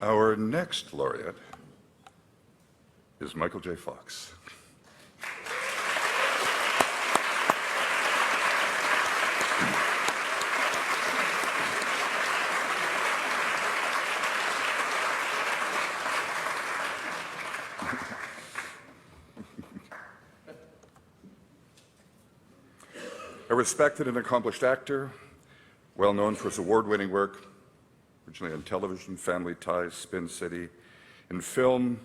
Our next laureate is Michael J. Fox. A respected and accomplished actor, well known for his award-winning work, originally on television, Family Ties, Spin City, in film,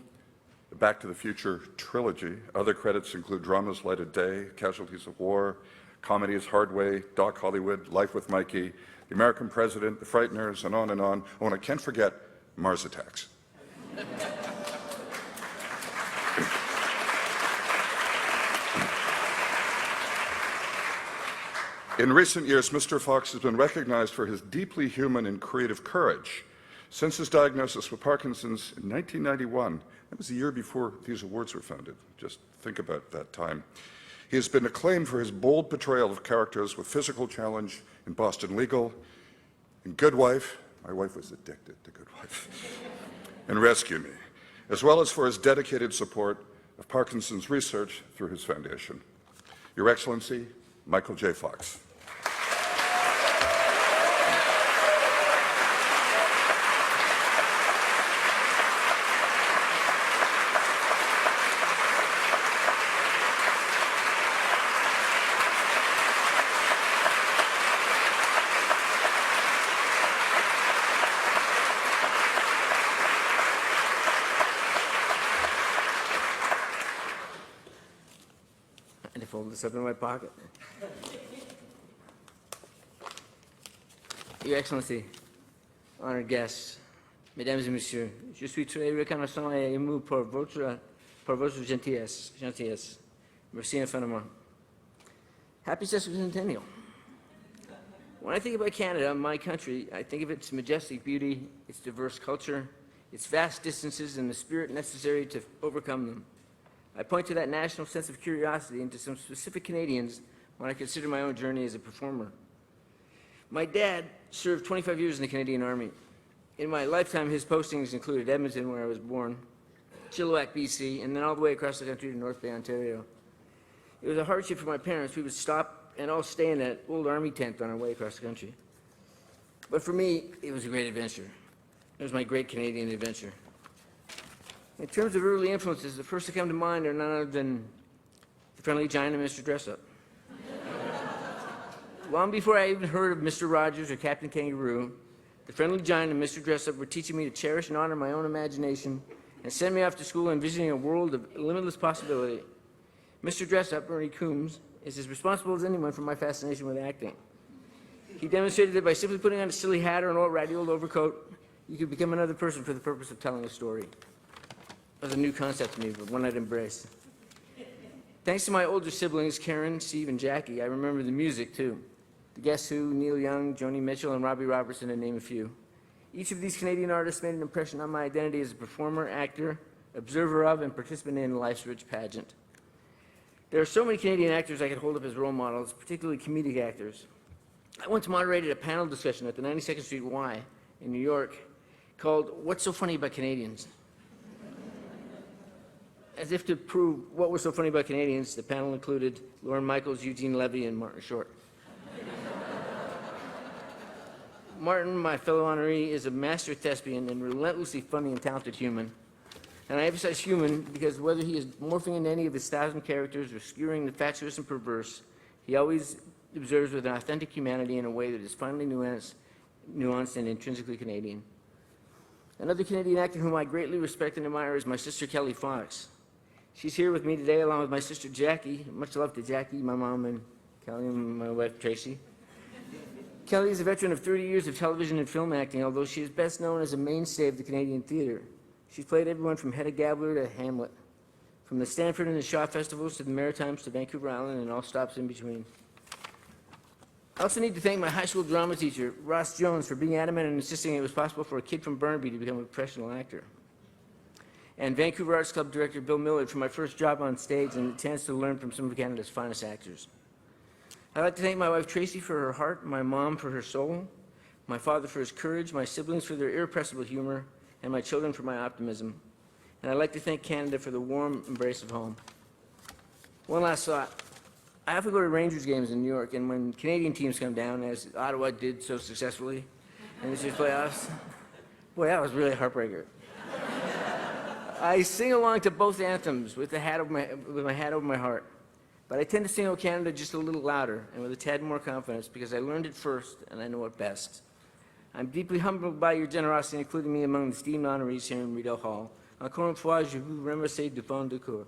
the Back to the Future trilogy. Other credits include dramas Light of Day, Casualties of War, comedies Hard Way, Doc Hollywood, Life with Mikey, The American President, The Frighteners, and on and on. Oh, and I can't forget Mars Attacks. In recent years, Mr. Fox has been recognized for his deeply human and creative courage. Since his diagnosis with Parkinson's in 1991, that was the year before these awards were founded. Just think about that time. He has been acclaimed for his bold portrayal of characters with physical challenge in Boston Legal, in Good Wife, my wife was addicted to Good Wife, and Rescue Me, as well as for his dedicated support of Parkinson's research through his foundation. Your Excellency, Michael J. Fox. And to fold this up in my pocket. Your Excellency, honored guests, mesdames et messieurs, je suis très reconnaissant et ému pour votre gentillesse. Merci infiniment. Happy sesquicentennial. When I think about Canada, my country, I think of its majestic beauty, its diverse culture, its vast distances, and the spirit necessary to overcome them. I point to that national sense of curiosity and to some specific Canadians when I consider my own journey as a performer. My dad served 25 years in the Canadian Army. In my lifetime, his postings included Edmonton, where I was born, Chilliwack, BC, and then all the way across the country to North Bay, Ontario. It was a hardship for my parents. We would stop and all stay in that old army tent on our way across the country. But for me, it was a great adventure. It was my great Canadian adventure. In terms of early influences, the first to come to mind are none other than The Friendly Giant and Mr. Dressup. Long before I even heard of Mr. Rogers or Captain Kangaroo, The Friendly Giant and Mr. Dressup were teaching me to cherish and honor my own imagination and send me off to school envisioning a world of limitless possibility. Mr. Dressup, Ernie Coombs, is as responsible as anyone for my fascination with acting. He demonstrated that by simply putting on a silly hat or an old ratty old overcoat, you could become another person for the purpose of telling a story. It was a new concept to me, but one I'd embrace. Thanks to my older siblings, Karen, Steve, and Jackie, I remember the music, too. The Guess Who, Neil Young, Joni Mitchell, and Robbie Robertson, to name a few. Each of these Canadian artists made an impression on my identity as a performer, actor, observer of, and participant in life's rich pageant. There are so many Canadian actors I could hold up as role models, particularly comedic actors. I once moderated a panel discussion at the 92nd Street Y in New York called What's So Funny About Canadians? As if to prove what was so funny about Canadians, the panel included Lorne Michaels, Eugene Levy, and Martin Short. Martin, my fellow honoree, is a master thespian and relentlessly funny and talented human. And I emphasize human because whether he is morphing into any of his 1,000 characters or skewering the fatuous and perverse, he always observes with an authentic humanity in a way that is finely nuanced and intrinsically Canadian. Another Canadian actor whom I greatly respect and admire is my sister Kelly Fox. She's here with me today along with my sister Jackie. Much love to Jackie, my mom, and Kelly, and my wife Tracy. Kelly is a veteran of 30 years of television and film acting, although she is best known as a mainstay of the Canadian theatre. She's played everyone from Hedda Gabler to Hamlet, from the Stanford and the Shaw Festivals to the Maritimes to Vancouver Island and all stops in between. I also need to thank my high school drama teacher, Ross Jones, for being adamant and insisting it was possible for a kid from Burnaby to become a professional actor. And Vancouver Arts Club director Bill Millard for my first job on stage and the chance to learn from some of Canada's finest actors. I'd like to thank my wife Tracy for her heart, my mom for her soul, my father for his courage, my siblings for their irrepressible humor, and my children for my optimism. And I'd like to thank Canada for the warm embrace of home. One last thought. I often go to Rangers games in New York, and when Canadian teams come down, as Ottawa did so successfully in this year's playoffs, boy, that was really a heartbreaker. I sing along to both anthems with my hat over my heart. But I tend to sing O Canada just a little louder and with a tad more confidence because I learned it first and I know it best. I'm deeply humbled by your generosity in including me among the esteemed honorees here in Rideau Hall. Encore une fois, je vous remercie du fond du cœur.